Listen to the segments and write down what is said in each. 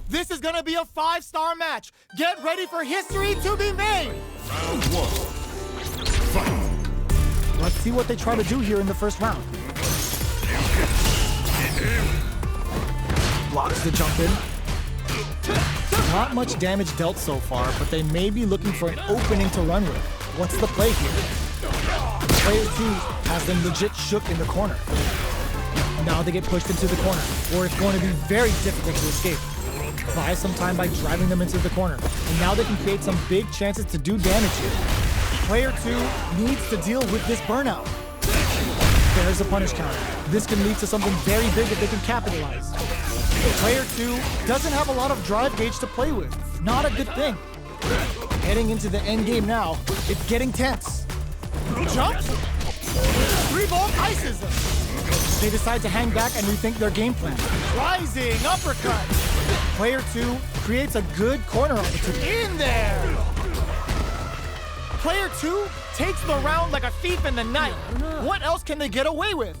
This is gonna be a 5-star match. Get ready for history to be made. Round 1. Fight. Let's see what they try to do here in the first round. Blocks the jump in. Not much damage dealt so far, but they may be looking for an opening to run with. What's the play here? Player 2 has them legit shook in the corner. Now they get pushed into the corner, where it's going to be very difficult to escape. Buy some time by driving them into the corner, and now they can create some big chances to do damage here. Player 2 needs to deal with this burnout. There's a punish counter. This can lead to something very big if they can capitalize. Player 2 doesn't have a lot of drive gauge to play with. Not a good thing. Heading into the end game now, it's getting tense. Jump! 3-volt ices them. They decide to hang back and rethink their game plan. Rising uppercut. Player 2 creates a good corner opportunity. In there! Player 2 takes the round like a thief in the night. What else can they get away with?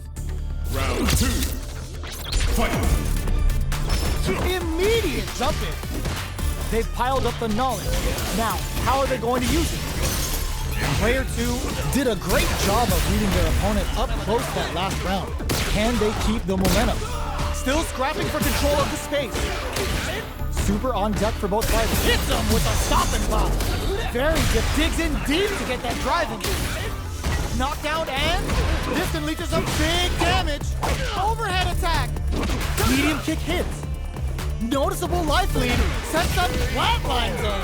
Round 2. Fight. Immediate jump in. They've piled up the knowledge. Now, how are they going to use it? Player 2 did a great job of reading their opponent up close that last round. Can they keep the momentum? Still scrapping for control of the space. Super on deck for both fighters. Hits them with a stop and pop. Very good. Digs in deep to get that drive in. Knockdown, and this can lead to some big damage. Overhead attack. Medium kick hits. Noticeable life lead. Sets up flatlines in.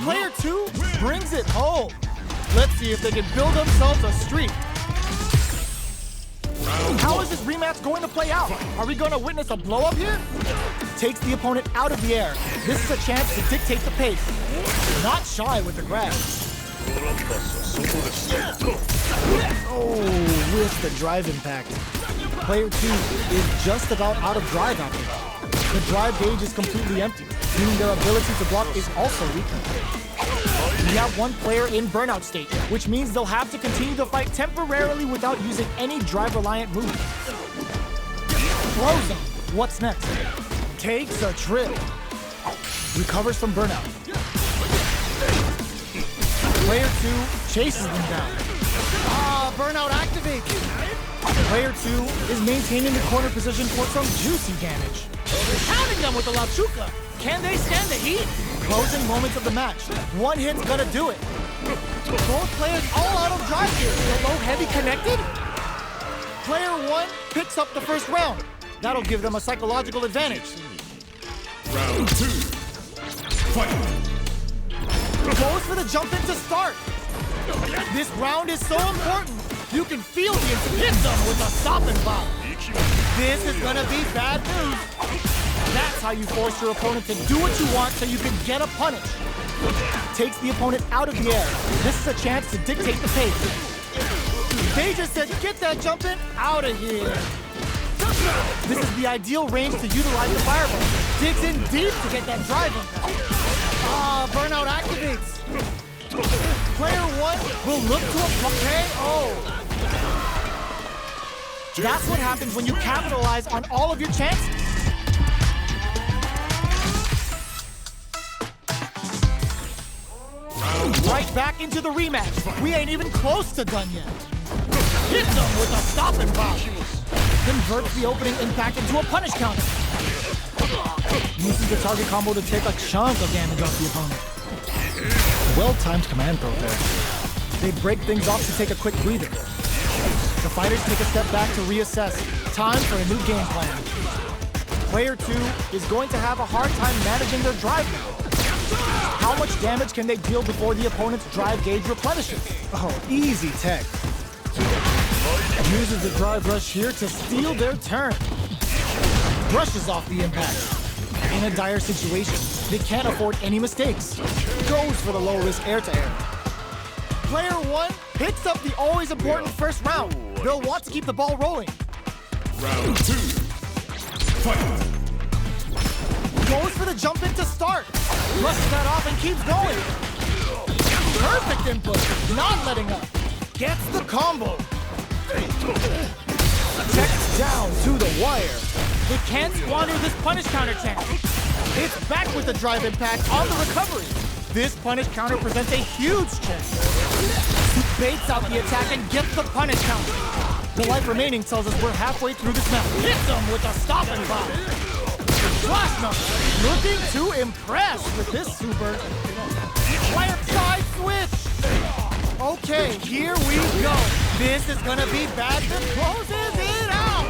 Player 2 brings it home. Let's see if they can build themselves a streak. How is this rematch going to play out? Are we going to witness a blow-up here? Takes the opponent out of the air. This is a chance to dictate the pace. Not shy with the grab. Oh, with the drive impact. Player 2 is just about out of drive after that. The drive gauge is completely empty, meaning their ability to block is also weakened. We have one player in burnout state, which means they'll have to continue the fight temporarily without using any drive-reliant moves. Throws them. What's next? Takes a trip. Recovers from burnout. Player 2 chases them down. Burnout activates. Player 2 is maintaining the corner position for some juicy damage. Pounding them with the La Chuca. Can they stand the heat? Closing moments of the match. One hit's gonna do it. Both players all out of drive here. The low heavy connected. Player 1 picks up the first round. That'll give them a psychological advantage. Round 2. Fight. Goes for the jump in to start. This round is so important. You can feel the hit them with a stop and pop. This is gonna be bad news. That's how you force your opponent to do what you want so you can get a punish. Takes the opponent out of the air. This is a chance to dictate the pace. They just said, get that jump in out of here. This is the ideal range to utilize the fireball. Digs in deep to get that drive in. Burnout activates. Player 1 will look to a KO. That's what happens when you capitalize on all of your chances. Right back into the rematch. We ain't even close to done yet. Hits them with a stop and pop. Converts the opening impact into a punish counter. Uses the target combo to take a chunk of damage off the opponent. Well-timed command throw there. They break things off to take a quick breather. The fighters take a step back to reassess. Time for a new game plan. Player 2 is going to have a hard time managing their drive now. How much damage can they deal before the opponent's drive gauge replenishes? Oh, easy tech. Uses the drive rush here to steal their turn. Brushes off the impact. In a dire situation, they can't afford any mistakes. Goes for the low-risk air-to-air. Player 1 picks up the always important first round. They'll want to keep the ball rolling. Round 2. Fight. Goes for the jump in to start. Brushes that off and keeps going. Perfect input, not letting up. Gets the combo. Checked down to the wire. They can't squander this punish counter chance. It's back with the drive impact on the recovery. This punish counter presents a huge chance. He baits out the attack and gets the punish counter. The life remaining tells us we're halfway through this match. Hits him with a stopping bomb. Flash number, looking to impress with this super. Player side switch. Okay, here we go. This is gonna be bad. This closes it out.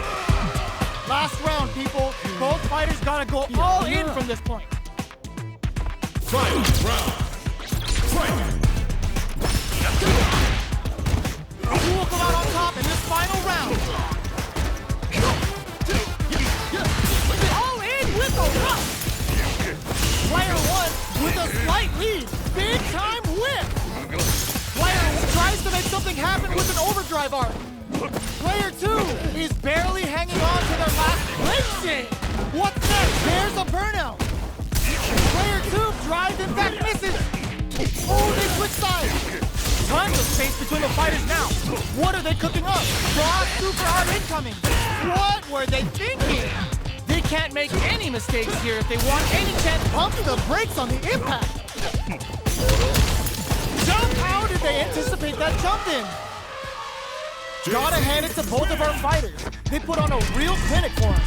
Last round, people. Both fighters gotta go all in from this point. Final round. Fight! Who will come out on top in this final round? All in with a rush. Player one with a slight lead. Big time whip. Player tries to make something happen with an overdrive arc. Player two is barely hanging on to their last clinching. What's next? There's a burnout. Player two drives and back misses. Oh, they switch sides. Tons of space between the fighters now. What are they cooking up? Raw super hard incoming. What were they thinking? They can't make any mistakes here if they want any chance. Pump the brakes on the impact. Jump! How did they anticipate that jump in? Gotta hand it to both of our fighters. They put on a real clinic for us.